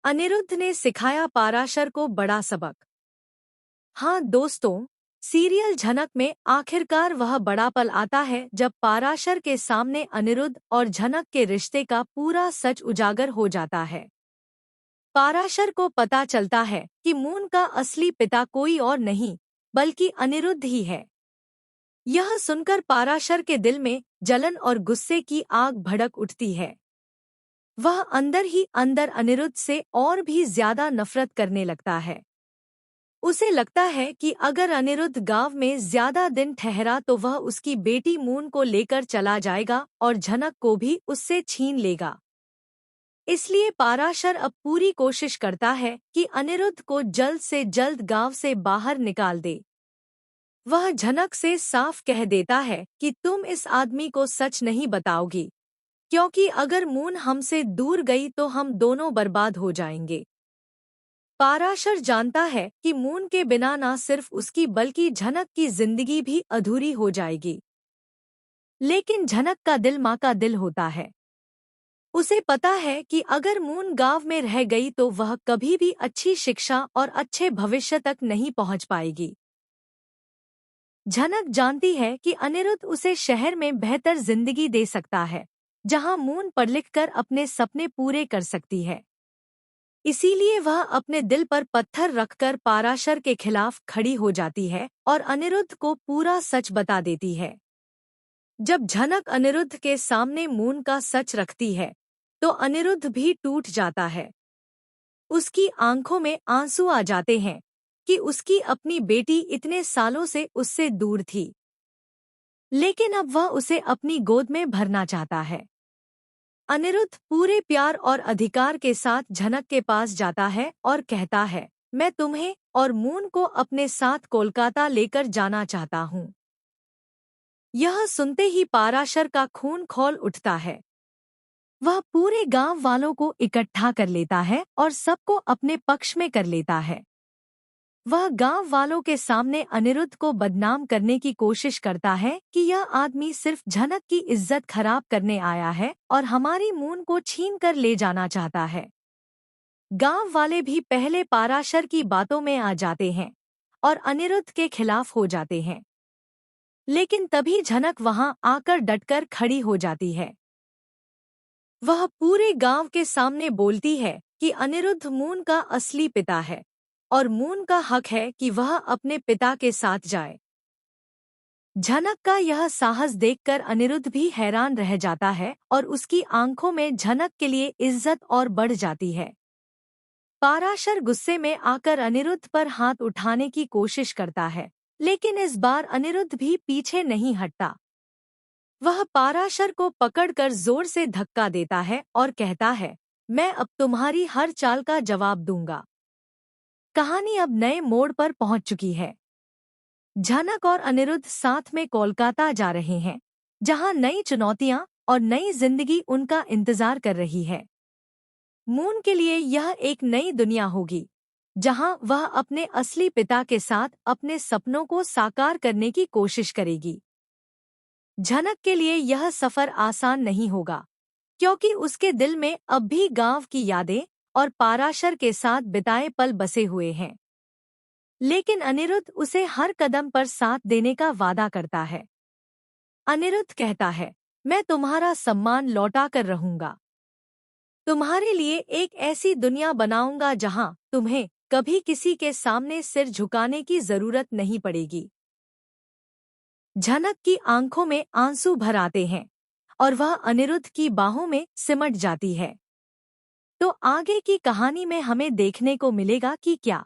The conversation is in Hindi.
अनिरुद्ध ने सिखाया पाराशर को बड़ा सबक। हाँ दोस्तों, सीरियल झनक में आखिरकार वह बड़ा पल आता है जब पाराशर के सामने अनिरुद्ध और झनक के रिश्ते का पूरा सच उजागर हो जाता है। पाराशर को पता चलता है कि मून का असली पिता कोई और नहीं बल्कि अनिरुद्ध ही है। यह सुनकर पाराशर के दिल में जलन और गुस्से की आग भड़क उठती है। वह अंदर ही अंदर अनिरुद्ध से और भी ज्यादा नफरत करने लगता है। उसे लगता है कि अगर अनिरुद्ध गांव में ज्यादा दिन ठहरा तो वह उसकी बेटी मून को लेकर चला जाएगा और झनक को भी उससे छीन लेगा। इसलिए पाराशर अब पूरी कोशिश करता है कि अनिरुद्ध को जल्द से जल्द गांव से बाहर निकाल दे। वह झनक से साफ कह देता है कि तुम इस आदमी को सच नहीं बताओगी, क्योंकि अगर मून हमसे दूर गई तो हम दोनों बर्बाद हो जाएंगे। पाराशर जानता है कि मून के बिना ना सिर्फ उसकी बल्कि झनक की जिंदगी भी अधूरी हो जाएगी। लेकिन झनक का दिल माँ का दिल होता है। उसे पता है कि अगर मून गांव में रह गई तो वह कभी भी अच्छी शिक्षा और अच्छे भविष्य तक नहीं पहुंच पाएगी। झनक जानती है कि अनिरुद्ध उसे शहर में बेहतर जिंदगी दे सकता है, जहां मून पढ़ लिख कर अपने सपने पूरे कर सकती है। इसीलिए वह अपने दिल पर पत्थर रखकर पाराशर के खिलाफ खड़ी हो जाती है और अनिरुद्ध को पूरा सच बता देती है। जब झनक अनिरुद्ध के सामने मून का सच रखती है तो अनिरुद्ध भी टूट जाता है। उसकी आंखों में आंसू आ जाते हैं कि उसकी अपनी बेटी इतने सालों से उससे दूर थी, लेकिन अब वह उसे अपनी गोद में भरना चाहता है। अनिरुद्ध पूरे प्यार और अधिकार के साथ झनक के पास जाता है और कहता है, मैं तुम्हें और मून को अपने साथ कोलकाता लेकर जाना चाहता हूँ। यह सुनते ही पाराशर का खून खौल उठता है। वह पूरे गांव वालों को इकट्ठा कर लेता है और सबको अपने पक्ष में कर लेता है। वह गांव वालों के सामने अनिरुद्ध को बदनाम करने की कोशिश करता है कि यह आदमी सिर्फ झनक की इज्जत खराब करने आया है और हमारी मून को छीन कर ले जाना चाहता है। गांव वाले भी पहले पाराशर की बातों में आ जाते हैं और अनिरुद्ध के खिलाफ हो जाते हैं, लेकिन तभी झनक वहां आकर डटकर खड़ी हो जाती है। वह पूरे गांव के सामने बोलती है कि अनिरुद्ध मून का असली पिता है और मून का हक है कि वह अपने पिता के साथ जाए। झनक का यह साहस देखकर अनिरुद्ध भी हैरान रह जाता है और उसकी आंखों में झनक के लिए इज्जत और बढ़ जाती है। पाराशर गुस्से में आकर अनिरुद्ध पर हाथ उठाने की कोशिश करता है, लेकिन इस बार अनिरुद्ध भी पीछे नहीं हटता। वह पाराशर को पकड़कर जोर से धक्का देता है और कहता है, मैं अब तुम्हारी हर चाल का जवाब दूंगा। कहानी अब नए मोड़ पर पहुंच चुकी है। झनक और अनिरुद्ध साथ में कोलकाता जा रहे हैं, जहां नई चुनौतियां और नई जिंदगी उनका इंतजार कर रही है। मून के लिए यह एक नई दुनिया होगी, जहां वह अपने असली पिता के साथ अपने सपनों को साकार करने की कोशिश करेगी। झनक के लिए यह सफर आसान नहीं होगा, क्योंकि उसके दिल में अब भी गांव की यादें और पाराशर के साथ बिताए पल बसे हुए हैं। लेकिन अनिरुद्ध उसे हर कदम पर साथ देने का वादा करता है। अनिरुद्ध कहता है, मैं तुम्हारा सम्मान लौटा कर रहूंगा। तुम्हारे लिए एक ऐसी दुनिया बनाऊंगा जहां तुम्हें कभी किसी के सामने सिर झुकाने की जरूरत नहीं पड़ेगी। झनक की आंखों में आंसू भर आते हैं और वह अनिरुद्ध की बाहों में सिमट जाती है। तो आगे की कहानी में हमें देखने को मिलेगा कि क्या